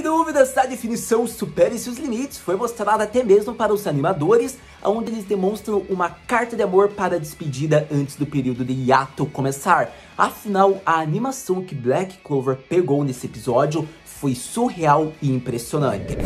dúvidas, a definição Supere Seus Limites foi mostrada até mesmo para os animadores, onde eles demonstram uma carta de amor para a despedida antes do período de hiato começar. Afinal, a animação que Black Clover pegou nesse episódio foi surreal e impressionante.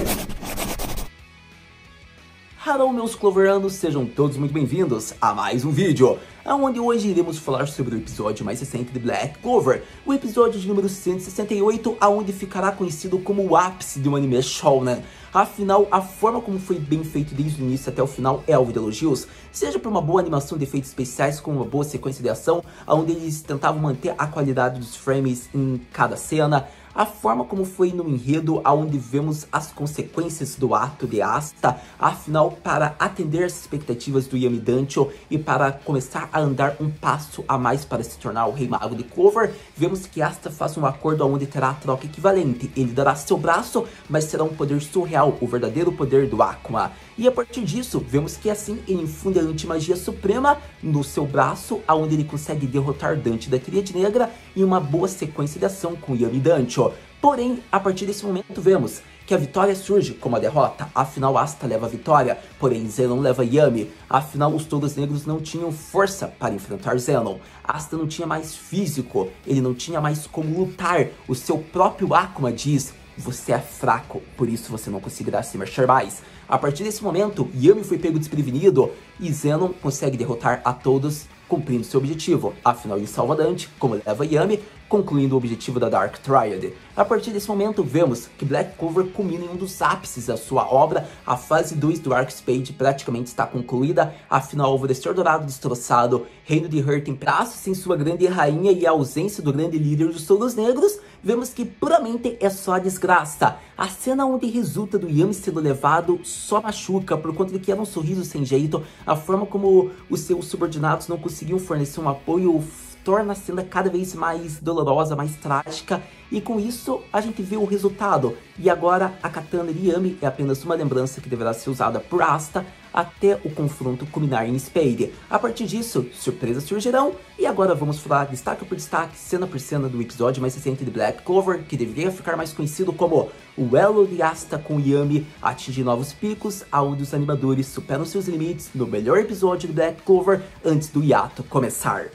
Hello, meus Cloveranos, sejam todos muito bem-vindos a mais um vídeo, onde hoje iremos falar sobre o episódio mais recente de Black Clover, o episódio de número 168, onde ficará conhecido como o ápice de um anime shounen. Afinal, a forma como foi bem feito desde o início até o final é alvo de elogios, seja por uma boa animação de efeitos especiais com uma boa sequência de ação, onde eles tentavam manter a qualidade dos frames em cada cena, a forma como foi no enredo, onde vemos as consequências do ato de Asta, afinal, para atender as expectativas do Yami Dancho e para começar a andar um passo a mais para se tornar o Rei Mago de Clover, vemos que Asta faz um acordo onde terá a troca equivalente. Ele dará seu braço, mas será um poder surreal, o verdadeiro poder do Akuma. E a partir disso, vemos que assim ele infunde a antimagia suprema no seu braço, onde ele consegue derrotar Dante da Tríade Negra em uma boa sequência de ação com Yami Dancho. Porém, a partir desse momento vemos que a vitória surge como a derrota, afinal Asta leva a vitória, porém Zenon leva Yami, afinal os Touros Negros não tinham força para enfrentar Zenon, Asta não tinha mais físico, ele não tinha mais como lutar, o seu próprio Akuma diz: você é fraco, por isso você não conseguirá se mexer mais. A partir desse momento, Yami foi pego desprevenido e Zenon consegue derrotar a todos, cumprindo seu objetivo. Afinal, ele salva Dante, como leva Yami, concluindo o objetivo da Dark Triad. A partir desse momento, vemos que Black Clover culmina em um dos ápices da sua obra. A fase 2 do Arc Spade praticamente está concluída, afinal, o Alvorecer Dourado destroçado, Reino de Hurt em prazo sem sua grande rainha e a ausência do grande líder dos Touros Negros, vemos que puramente é só desgraça. A cena onde resulta do Yami sendo levado só machuca, por conta de que era um sorriso sem jeito, a forma como os seus subordinados não conseguiam fornecer um apoio torna a cena cada vez mais dolorosa, mais trágica, e com isso a gente vê o resultado. E agora a katana de Yami é apenas uma lembrança que deverá ser usada por Asta até o confronto culminar em Spade. A partir disso, surpresas surgirão, e agora vamos falar destaque por destaque, cena por cena do episódio mais recente de Black Clover, que deveria ficar mais conhecido como o elo de Asta com Yami atinge novos picos, onde os animadores superam seus limites no melhor episódio de Black Clover antes do hiato começar.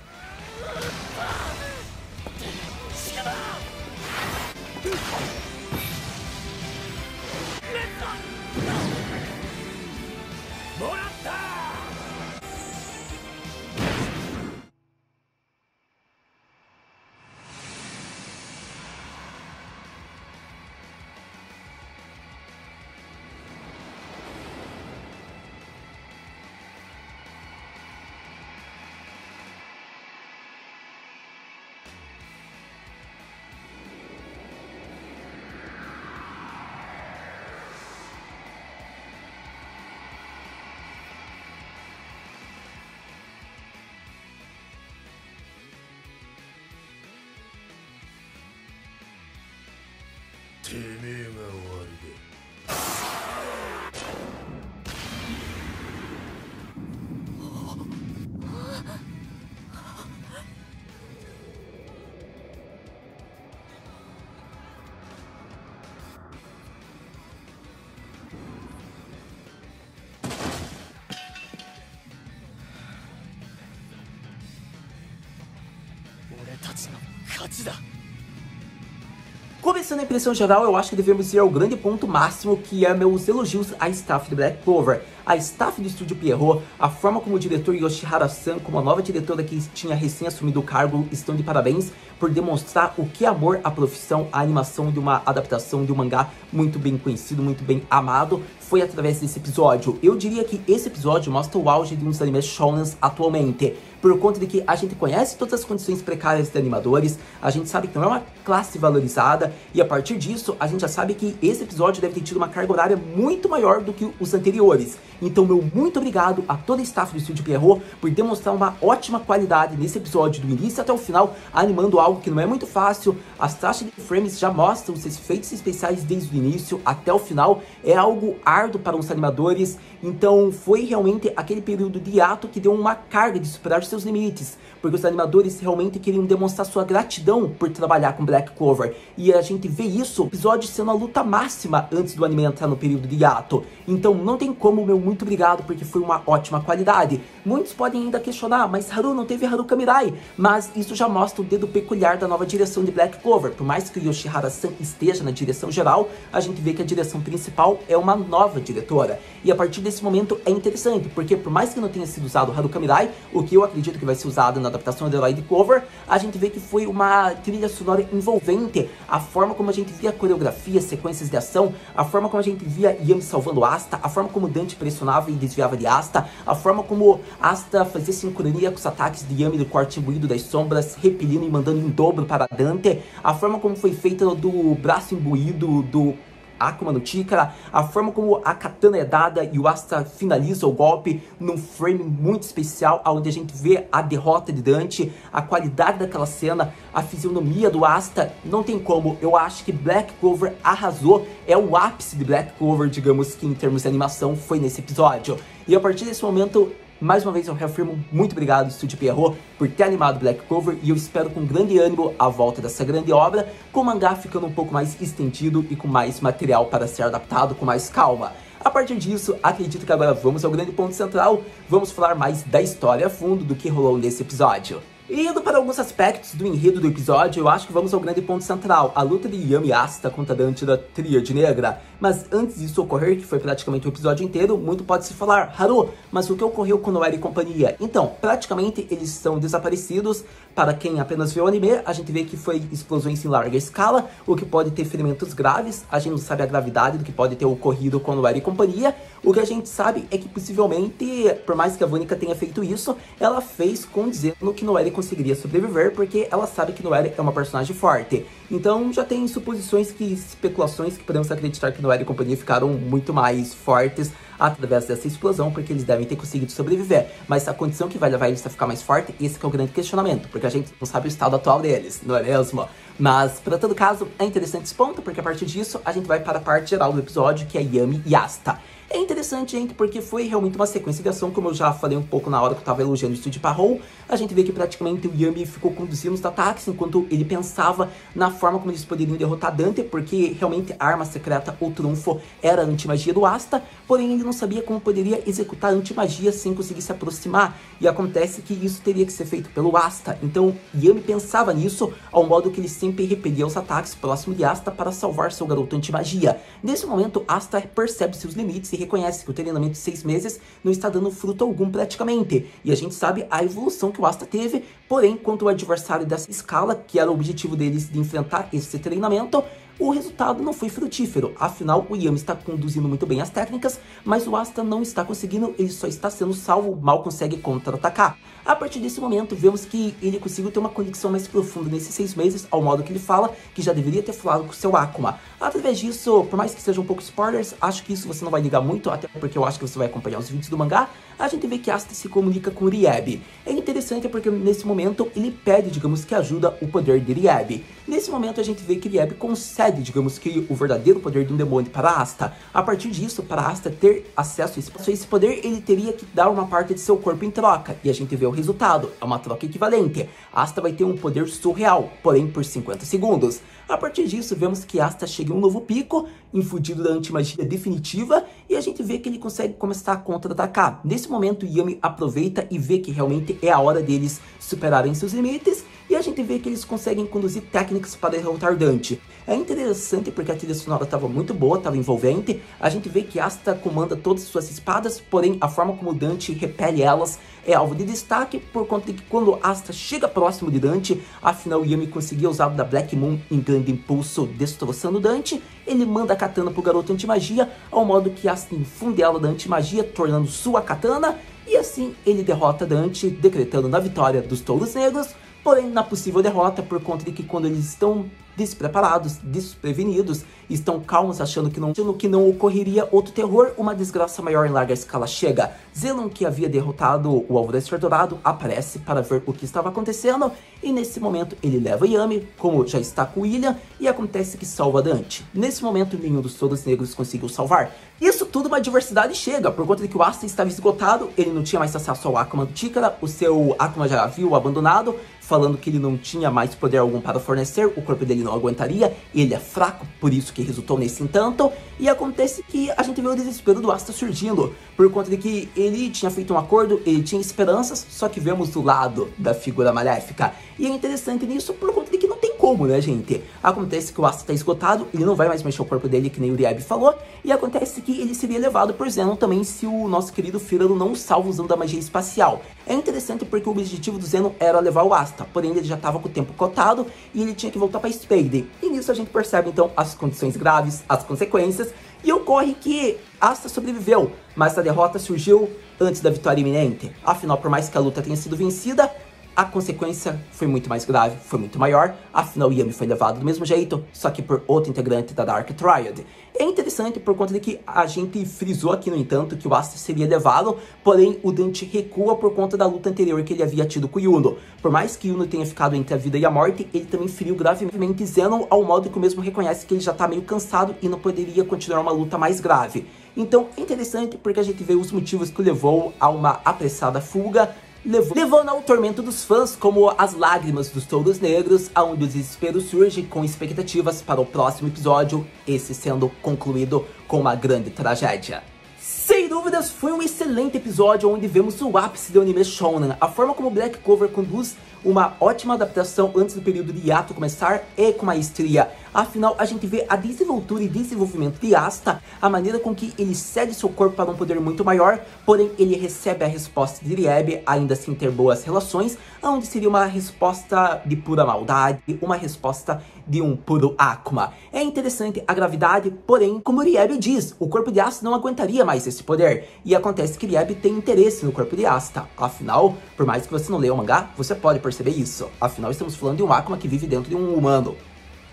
Começando a impressão geral, eu acho que devemos ir ao grande ponto máximo, que é meus elogios à staff de Black Clover. A staff do Estúdio Pierrot, a forma como o diretor Yoshihara-san, como a nova diretora que tinha recém assumido o cargo, estão de parabéns por demonstrar o que é amor à profissão, a animação de uma adaptação de um mangá muito bem conhecido, muito bem amado, foi através desse episódio. Eu diria que esse episódio mostra o auge de uns animes shounens atualmente, por conta de que a gente conhece todas as condições precárias de animadores, a gente sabe que não é uma classe valorizada, e a partir disso, a gente já sabe que esse episódio deve ter tido uma carga horária muito maior do que os anteriores. Então, meu muito obrigado a todo o staff do Estúdio Pierrot por demonstrar uma ótima qualidade nesse episódio, do início até o final, animando algo que não é muito fácil. As taxas de frames já mostram os efeitos especiais desde o início até o final. É algo árduo para os animadores, então foi realmente aquele período de hiato que deu uma carga de superar seus limites, porque os animadores realmente queriam demonstrar sua gratidão por trabalhar com Black Clover, e a gente vê isso, o episódio sendo a luta máxima antes do anime entrar no período de hiato. Então não tem como meu muito obrigado, porque foi uma ótima qualidade. Muitos podem ainda questionar, mas Haru, não teve Haruka Mirai, mas isso já mostra o dedo peculiar da nova direção de Black Clover. Por mais que o Yoshihara-san esteja na direção geral, a gente vê que a direção principal é uma nova diretora, e a partir desse momento é interessante, porque por mais que não tenha sido usado Haruka Mirai, o que eu acredito que vai ser usado na adaptação do Herói de Clover, a gente vê que foi uma trilha sonora envolvente. A forma como a gente via a coreografia, sequências de ação, a forma como a gente via Yami salvando Asta, a forma como Dante pressionava e desviava de Asta, a forma como Asta fazia sincronia com os ataques de Yami do corte imbuído das sombras, repelindo e mandando em dobro para Dante, a forma como foi feita do braço imbuído do Akuma no Chikara, a forma como a katana é dada e o Asta finaliza o golpe num frame muito especial, onde a gente vê a derrota de Dante, a qualidade daquela cena, a fisionomia do Asta, não tem como. Eu acho que Black Clover arrasou, é o ápice de Black Clover, digamos que em termos de animação, foi nesse episódio. E a partir desse momento, mais uma vez eu reafirmo, muito obrigado Estúdio Pierrot por ter animado Black Clover, e eu espero com grande ânimo a volta dessa grande obra, com o mangá ficando um pouco mais estendido e com mais material para ser adaptado com mais calma. A partir disso, acredito que agora vamos ao grande ponto central, vamos falar mais da história a fundo do que rolou nesse episódio. E indo para alguns aspectos do enredo do episódio, eu acho que vamos ao grande ponto central, a luta de Yami e Asta contra Dante da Tríade Negra. Mas antes disso ocorrer, que foi praticamente o episódio inteiro, muito pode se falar, Haru, mas o que ocorreu com Noelle e companhia? Então, praticamente eles estão desaparecidos. Para quem apenas vê o anime, a gente vê que foi explosões em larga escala, o que pode ter ferimentos graves. A gente não sabe a gravidade do que pode ter ocorrido com Noelle e companhia. O que a gente sabe é que possivelmente, por mais que a Vônica tenha feito isso, ela fez condizendo que Noelle conseguiria sobreviver, porque ela sabe que Noelle é uma personagem forte. Então já tem suposições, especulações que podemos acreditar que Noelle e companhia ficaram muito mais fortes através dessa explosão, porque eles devem ter conseguido sobreviver. Mas a condição que vai levar eles a ficar mais forte, esse que é o grande questionamento, porque a gente não sabe o estado atual deles, não é mesmo? Mas, para todo caso, é interessante esse ponto, porque a partir disso a gente vai para a parte geral do episódio, que é Yami e Asta. É interessante, gente, porque foi realmente uma sequência de ação, como eu já falei um pouco na hora que eu tava elogiando o Estúdio Pierrot. A gente vê que praticamente o Yami ficou conduzindo os ataques, enquanto ele pensava na forma como eles poderiam derrotar Dante, porque realmente a arma secreta, o trunfo, era a antimagia do Asta, porém ele não sabia como poderia executar a antimagia sem conseguir se aproximar, e acontece que isso teria que ser feito pelo Asta. Então Yami pensava nisso, ao modo que ele sempre repelia os ataques próximo de Asta para salvar seu garoto antimagia. Nesse momento, Asta percebe seus limites e reconhece que o treinamento de 6 meses não está dando fruto algum praticamente, e a gente sabe a evolução que o Asta teve, porém, quanto ao adversário dessa escala, que era o objetivo deles de enfrentar esse treinamento, o resultado não foi frutífero. Afinal, o Yami está conduzindo muito bem as técnicas, mas o Asta não está conseguindo, ele só está sendo salvo, mal consegue contra-atacar. A partir desse momento, vemos que ele conseguiu ter uma conexão mais profunda nesses 6 meses, ao modo que ele fala, que já deveria ter falado com seu Akuma. Através disso, por mais que seja um pouco spoilers, acho que isso você não vai ligar muito, até porque eu acho que você vai acompanhar os vídeos do mangá, a gente vê que Asta se comunica com Ryebe. É interessante porque nesse momento ele pede, digamos que ajuda o poder de Ryebe. Nesse momento a gente vê que Ryebe concede, digamos que o verdadeiro poder de um demônio para Asta. A partir disso, para Asta ter acesso a esse poder, ele teria que dar uma parte de seu corpo em troca. E a gente vê o resultado, é uma troca equivalente. Asta vai ter um poder surreal, porém por 50 segundos. A partir disso, vemos que Asta chega em um novo pico, infundido da antimagia definitiva, e a gente vê que ele consegue começar a contra-atacar. Nesse momento, Yami aproveita e vê que realmente é a hora deles superarem seus limites, e a gente vê que eles conseguem conduzir técnicas para derrotar Dante. É interessante porque a trilha sonora estava muito boa, estava envolvente. A gente vê que Asta comanda todas as suas espadas, porém a forma como Dante repele elas é alvo de destaque, por conta de que quando Asta chega próximo de Dante, afinal Yami conseguia usar da Black Moon em grande impulso, destroçando Dante. Ele manda a katana pro garoto antimagia, ao modo que Asta infunde ela da antimagia, tornando sua katana, e assim ele derrota Dante, decretando na vitória dos Touros Negros. Porém, na possível derrota, por conta de que quando eles estão despreparados, desprevenidos, estão calmos achando que não ocorreria outro terror, uma desgraça maior em larga escala chega. Zelon, que havia derrotado o Alvorecer Dourado, aparece para ver o que estava acontecendo e nesse momento ele leva Yami, como já está com William, e acontece que salva Dante. Nesse momento nenhum dos Todos Negros conseguiu salvar. Isso tudo uma diversidade chega, por conta de que o Asta estava esgotado, ele não tinha mais acesso ao Akuma do Chikara, o seu Akuma já havia o abandonado, falando que ele não tinha mais poder algum para fornecer, o corpo dele não aguentaria, ele é fraco, por isso que resultou nesse entanto, e acontece que a gente vê o desespero do Asta surgindo, por conta de que ele tinha feito um acordo, ele tinha esperanças, só que vemos do lado da figura maléfica, e é interessante nisso por conta de que não tem como, né, gente? Acontece que o Asta está esgotado, ele não vai mais mexer o corpo dele, que nem o Uriab falou, e acontece que ele seria levado por Zenon também se o nosso querido Fíralo não o salva usando a magia espacial. É interessante porque o objetivo do Zenon era levar o Asta, porém ele já estava com o tempo cotado e ele tinha que voltar para Spade. E nisso a gente percebe então as condições graves, as consequências, e ocorre que Asta sobreviveu, mas a derrota surgiu antes da vitória iminente. Afinal, por mais que a luta tenha sido vencida, a consequência foi muito mais grave, foi muito maior, afinal Yami foi levado do mesmo jeito, só que por outro integrante da Dark Triad. É interessante por conta de que a gente frisou aqui, no entanto, que o Asta seria levado, porém o Dante recua por conta da luta anterior que ele havia tido com o Yuno. Por mais que Yuno tenha ficado entre a vida e a morte, ele também feriu gravemente Zenon, ao modo que o mesmo reconhece que ele já tá meio cansado e não poderia continuar uma luta mais grave. Então é interessante porque a gente vê os motivos que o levou a uma apressada fuga, levando ao tormento dos fãs, como as lágrimas dos Todos Negros, aonde o desespero surge com expectativas para o próximo episódio, esse sendo concluído com uma grande tragédia. Sem dúvidas, foi um excelente episódio onde vemos o ápice do anime Shonen. A forma como Black Clover conduz uma ótima adaptação antes do período de hiato começar é com maestria. Afinal, a gente vê a desenvoltura e desenvolvimento de Asta, a maneira com que ele cede seu corpo para um poder muito maior, porém ele recebe a resposta de Uriab, ainda assim ter boas relações, onde seria uma resposta de pura maldade, uma resposta de um puro Akuma. É interessante a gravidade, porém, como Uriab diz, o corpo de Asta não aguentaria mais esse poder, e acontece que Uriab tem interesse no corpo de Asta. Afinal, por mais que você não leia o mangá, você pode perceber isso. Afinal, estamos falando de um Akuma que vive dentro de um humano.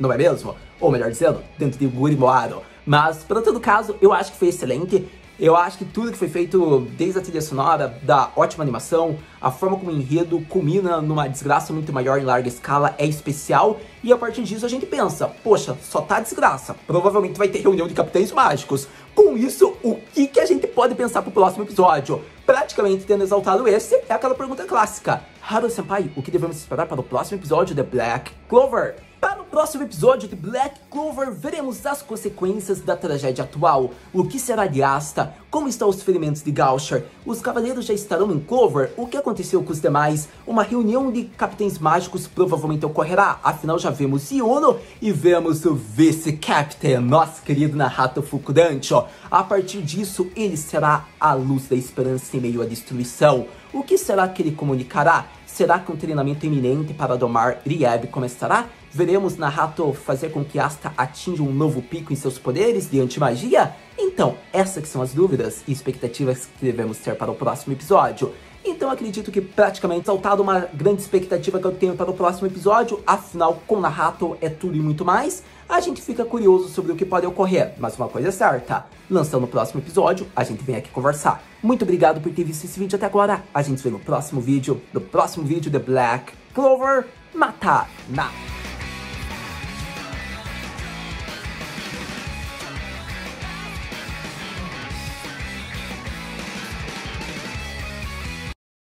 Não é mesmo? Ou melhor dizendo, dentro de Gurimoaro. Mas, para todo caso, eu acho que foi excelente. Eu acho que tudo que foi feito, desde a trilha sonora, da ótima animação, a forma como o enredo culmina numa desgraça muito maior em larga escala é especial. E a partir disso a gente pensa, poxa, só tá desgraça. Provavelmente vai ter reunião de capitães mágicos. Com isso, o que a gente pode pensar pro próximo episódio? Praticamente tendo exaltado esse, é aquela pergunta clássica. Haru-senpai, o que devemos esperar para o próximo episódio de Black Clover? Para o próximo episódio de Black Clover, veremos as consequências da tragédia atual. O que será de Asta? Como estão os ferimentos de Gaucher? Os cavaleiros já estarão em Clover? O que aconteceu com os demais? Uma reunião de capitães mágicos provavelmente ocorrerá. Afinal, já vimos Yuno e vemos o vice-captain, nosso querido Nahato Fukudancho. A partir disso, ele será a luz da esperança em meio à destruição. O que será que ele comunicará? Será que um treinamento iminente para domar Uriab começará? Veremos Nahato fazer com que Asta atinja um novo pico em seus poderes de antimagia? Então, essas que são as dúvidas e expectativas que devemos ter para o próximo episódio. Então acredito que praticamente saltado uma grande expectativa que eu tenho para o próximo episódio, afinal com Nahato é tudo e muito mais, a gente fica curioso sobre o que pode ocorrer, mas uma coisa é certa, lançando o próximo episódio, a gente vem aqui conversar. Muito obrigado por ter visto esse vídeo até agora, a gente se vê no próximo vídeo, The Black Clover Mata Na.